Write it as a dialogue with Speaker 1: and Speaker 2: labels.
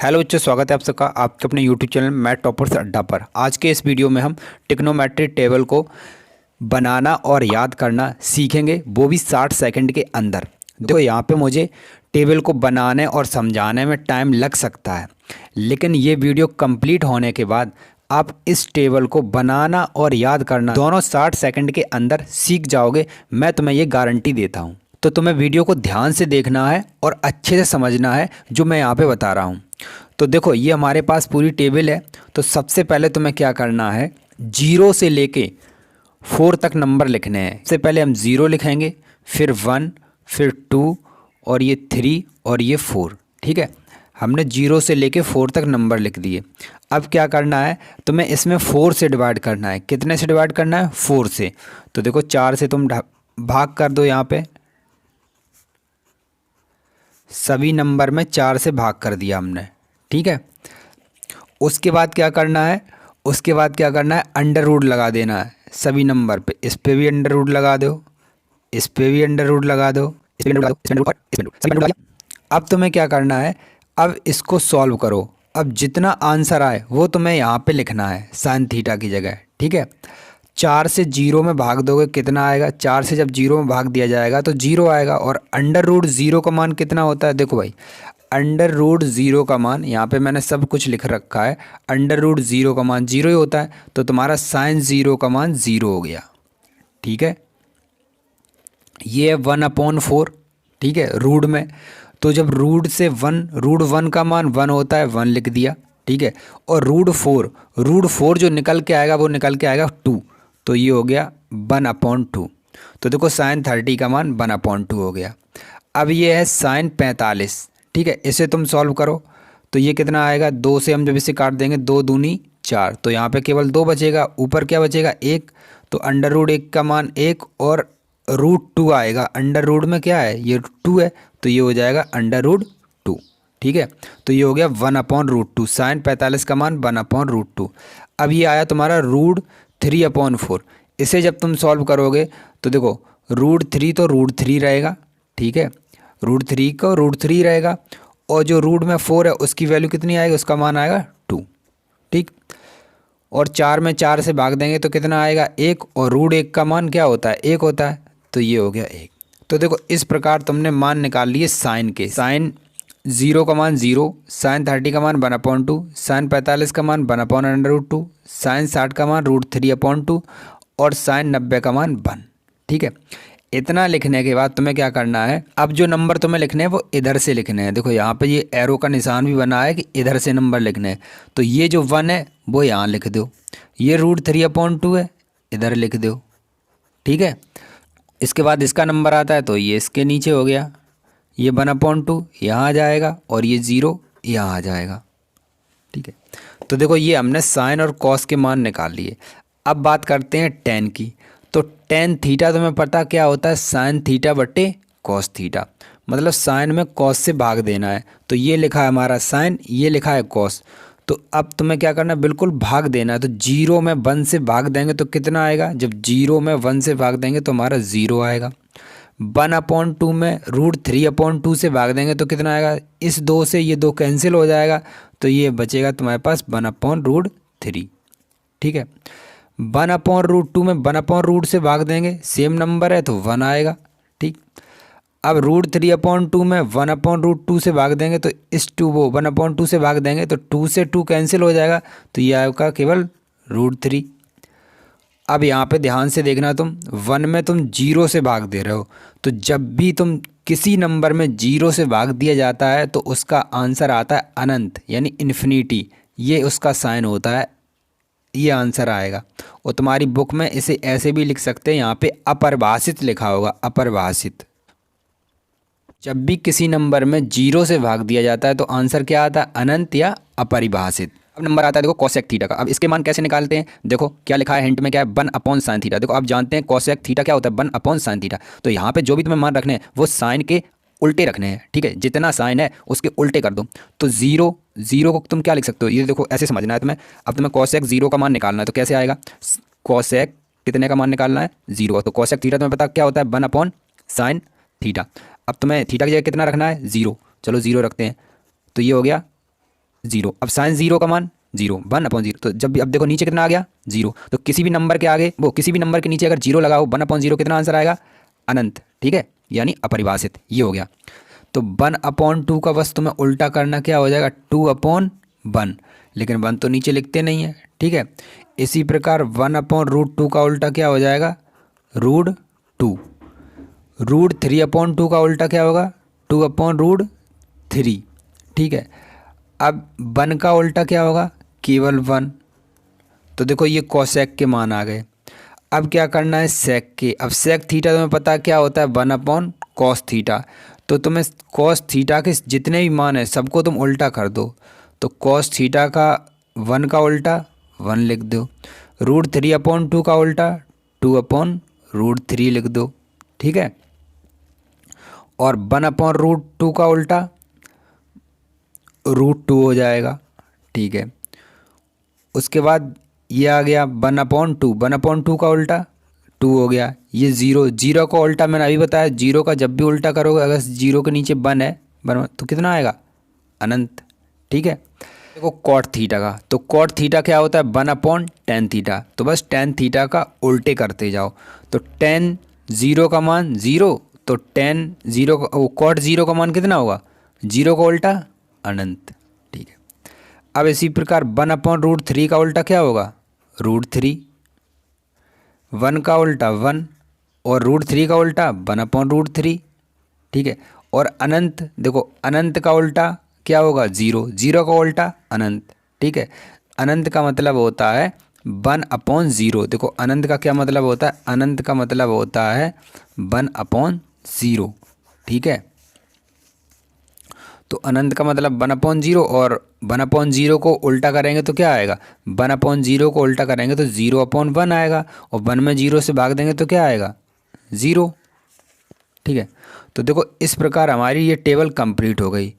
Speaker 1: Hello बच्चों, स्वागत है आप सबका आपके अपने यूट्यूब चैनल मैथ टॉपर्स अड्डा पर। आज के इस वीडियो में हम ट्रिग्नोमेट्री टेबल को बनाना और याद करना सीखेंगे, वो भी 60 सेकंड के अंदर। देखो यहाँ पे मुझे टेबल को बनाने और समझाने में टाइम लग सकता है, लेकिन ये वीडियो कंप्लीट होने के बाद आप इस टेबल को बनाना और याद करना दोनों 60 सेकंड के अंदर सीख जाओगे। मैं तुम्हें ये गारंटी देता हूँ। तो तुम्हें वीडियो को ध्यान से देखना है और अच्छे से समझना है जो मैं यहाँ पे बता रहा हूँ। तो देखो ये हमारे पास पूरी टेबल है। तो सबसे पहले तुम्हें क्या करना है, 0 से लेके 4 तक नंबर लिखने हैं। सबसे पहले हम 0 लिखेंगे, फिर 1, फिर 2 और ये 3 और ये 4। ठीक है, हमने 0 से लेके 4 तक नंबर लिख दिए। अब क्या करना है, तुम्हें इसमें 4 से डिवाइड करना है। कितने से डिवाइड करना है? 4 से। तो देखो 4 से तुम भाग कर दो, यहाँ पे सभी नंबर में 4 से भाग कर दिया हमने। ठीक है, उसके बाद क्या करना है, अंडर रूट लगा देना है सभी नंबर पे। इस पे भी अंडर रूट लगा दो, इस पे भी अंडर रूट लगा दो, इस पे अंडर रूट लगा दो, इस पे अंडर रूट लगा दो। अब तुम्हें क्या करना है, अब इसको सॉल्व करो। अब जितना आंसर आए वो तुम्हें यहाँ पे लिखना है साइन थीटा की जगह। ठीक है, 4 से 0 में भाग दोगे कितना आएगा? 4 से जब 0 में भाग दिया जाएगा तो 0 आएगा। और अंडर रूट 0 का मान कितना होता है? देखो भाई, अंडर रूट 0 का मान यहाँ पे मैंने सब कुछ लिख रखा है। अंडर रूट 0 का मान 0 ही होता है, तो तुम्हारा साइन 0 का मान 0 हो गया। ठीक है, ये है 1/4। ठीक है, रूट में तो जब रूट से 1, रूट 1 का मान 1 होता है, 1 लिख दिया। ठीक है, और रूट 4 जो निकल के आएगा वो निकल के आएगा 2, तो ये हो गया 1/2। तो देखो साइन 30 का मान 1/2 हो गया। अब ये है साइन 45। ठीक है, इसे तुम सॉल्व करो तो ये कितना आएगा? 2 से हम जब इसे काट देंगे, 2 दूनी 4, तो यहाँ पे केवल 2 बचेगा। ऊपर क्या बचेगा? 1। तो अंडर रूट 1 का मान 1 और रूट 2 आएगा। अंडर रूट में क्या है? ये 2 है, तो ये हो जाएगा अंडर रूट 2। ठीक है, तो ये हो गया 1/√2। साइन 45 का मान 1/√2। अब ये आया तुम्हारा रूट 3/4। इसे जब तुम सॉल्व करोगे तो देखो रूट 3 तो रूट 3 रहेगा। ठीक है, रूट 3 को रूट 3 रहेगा, और जो रूट में 4 है उसकी वैल्यू कितनी आएगी? उसका मान आएगा 2। ठीक, और 4 में 4 से भाग देंगे तो कितना आएगा? 1। और रूट 1 का मान क्या होता है? 1 होता है, तो ये हो गया 1। तो देखो इस प्रकार तुमने मान निकाल लिए साइन के। साइन 0 का मान 0, साइन 30 का मान 1/2, साइन 45 का मान 1/√2, साइन 60 का मान √3/2 और साइन 90 का मान 1। ठीक है, इतना लिखने के बाद तुम्हें क्या करना है, अब जो नंबर तुम्हें लिखने हैं वो इधर से लिखने हैं। देखो यहाँ पे ये एरो का निशान भी बना है कि इधर से नंबर लिखने हैं। तो ये जो 1 है वो यहाँ लिख दो, ये √3/2 है, इधर लिख दो। ठीक है, इसके बाद इसका नंबर आता है तो ये इसके नीचे हो गया, ये 1/2 यहाँ आ जाएगा और ये 0 यहाँ आ जाएगा। ठीक है, तो देखो ये हमने साइन और कॉस के मान निकाल लिए। अब बात करते हैं टेन की। तो टेन थीटा तुम्हें पता क्या होता है? साइन थीटा बटे कॉस थीटा। मतलब साइन में कॉस से भाग देना है, तो ये लिखा है हमारा साइन, ये लिखा है कॉस। तो अब तुम्हें क्या करना है, बिल्कुल भाग देना है। तो 0 में 1 से भाग देंगे तो कितना आएगा? जब 0 में 1 से भाग देंगे तो हमारा 0 आएगा। 1/2 में √3/2 से भाग देंगे तो कितना आएगा? इस 2 से ये 2 कैंसिल हो जाएगा, तो ये बचेगा तुम्हारे पास 1/√3। ठीक है, 1/√2 में 1/रूट से भाग देंगे, सेम नंबर है तो 1 आएगा। ठीक, अब √3/2 में 1/√2 से भाग देंगे तो इस 2 वो 1/2 से भाग देंगे तो 2 से 2 कैंसिल हो जाएगा, तो ये आएगा केवल √3। अब यहाँ पे ध्यान से देखना, तुम 1 में तुम 0 से भाग दे रहे हो, तो जब भी तुम किसी नंबर में 0 से भाग दिया जाता है तो उसका आंसर आता है अनंत, यानी इन्फिनिटी। ये उसका साइन होता है, ये आंसर आएगा। और तुम्हारी बुक में इसे ऐसे भी लिख सकते हैं, यहाँ पे अपरिभाषित लिखा होगा, अपरिभाषित। जब भी किसी नंबर में 0 से भाग दिया जाता है तो आंसर क्या आता है? अनंत या अपरिभाषित। अब नंबर आता है देखो कोसेक थीटा का। अब इसके मान कैसे निकालते हैं? देखो क्या लिखा है हिंट में, क्या है? 1/sin theta. देखो आप जानते हैं कोसेक थीटा क्या होता है? 1/sin theta. तो यहाँ पे जो भी तुम्हें मान रखने हैं वो साइन के उल्टे रखने हैं। ठीक है, जितना साइन है उसके उल्टे कर दो। तो 0 को तुम क्या लिख सकते हो? ये देखो ऐसे समझना है तुम्हें। अब तुम्हें कोसेक 0 का मान निकालना है तो कैसे आएगा? कोसेक कितने का मान निकालना है? 0। तो कोसेक थीटा तुम्हें पता क्या होता है? 1/sin theta. अब तुम्हें थीटा की जगह कितना रखना है? 0। चलो 0 रखते हैं, तो ये हो गया जीरो। अब साइन जीरो का मान जीरो, 1/0। तो जब भी अब देखो नीचे कितना आ गया, जीरो। तो किसी भी नंबर के आगे वो किसी भी नंबर के नीचे अगर जीरो लगाओ 1/0 कितना आंसर आएगा, अनंत। ठीक है, यानी अपरिभाषित, ये हो गया। तो 1/2 का बस तुम्हें उल्टा करना क्या हो जाएगा, 2/1। लेकिन 1 तो नीचे लिखते नहीं है। ठीक है, इसी प्रकार 1/√2 का उल्टा क्या हो जाएगा, √2। √3/2 का उल्टा क्या होगा, 2/√3। ठीक है, अब 1 का उल्टा क्या होगा, केवल 1। तो देखो ये कोसेक के मान आ गए। अब क्या करना है, सेक के। अब सेक थीटा तुम्हें पता है क्या होता है, 1/cos थीटा। तो तुम्हें cos थीटा के जितने भी मान है सबको तुम उल्टा कर दो। तो cos थीटा का 1 का उल्टा 1 लिख दो, √3/2 का उल्टा 2/√3 लिख दो। ठीक है, और 1/√2 का उल्टा √2 हो जाएगा। ठीक है, उसके बाद ये आ गया 1/2, 1/2 का उल्टा 2 हो गया। ये जीरो, जीरो का उल्टा मैंने अभी बताया, जीरो का जब भी उल्टा करोगे अगर जीरो के नीचे 1 है तो कितना आएगा, अनंत। ठीक है, देखो कॉट थीटा का, तो कॉट थीटा क्या होता है, 1/tan थीटा। तो बस tan थीटा का उल्टे करते जाओ। तो tan जीरो का मान जीरो, तो tan जीरो का कॉट जीरो का मान कितना होगा, जीरो का उल्टा अनंत। ठीक है, अब इसी प्रकार 1/√3 का उल्टा क्या होगा, √3। 1 का उल्टा 1 और √3 का उल्टा 1/√3। ठीक है, और अनंत, देखो अनंत का उल्टा क्या होगा, जीरो। जीरो का उल्टा अनंत। ठीक है, अनंत का मतलब होता है 1/0। देखो अनंत का क्या मतलब होता है, अनंत का मतलब होता है 1/0। ठीक है, तो अनंत का मतलब 1/0, और 1/0 को उल्टा करेंगे तो क्या आएगा, 1/0 को उल्टा करेंगे तो 0/1 आएगा, और 1 में 0 से भाग देंगे तो क्या आएगा, 0। ठीक है, तो देखो इस प्रकार हमारी ये टेबल कंप्लीट हो गई।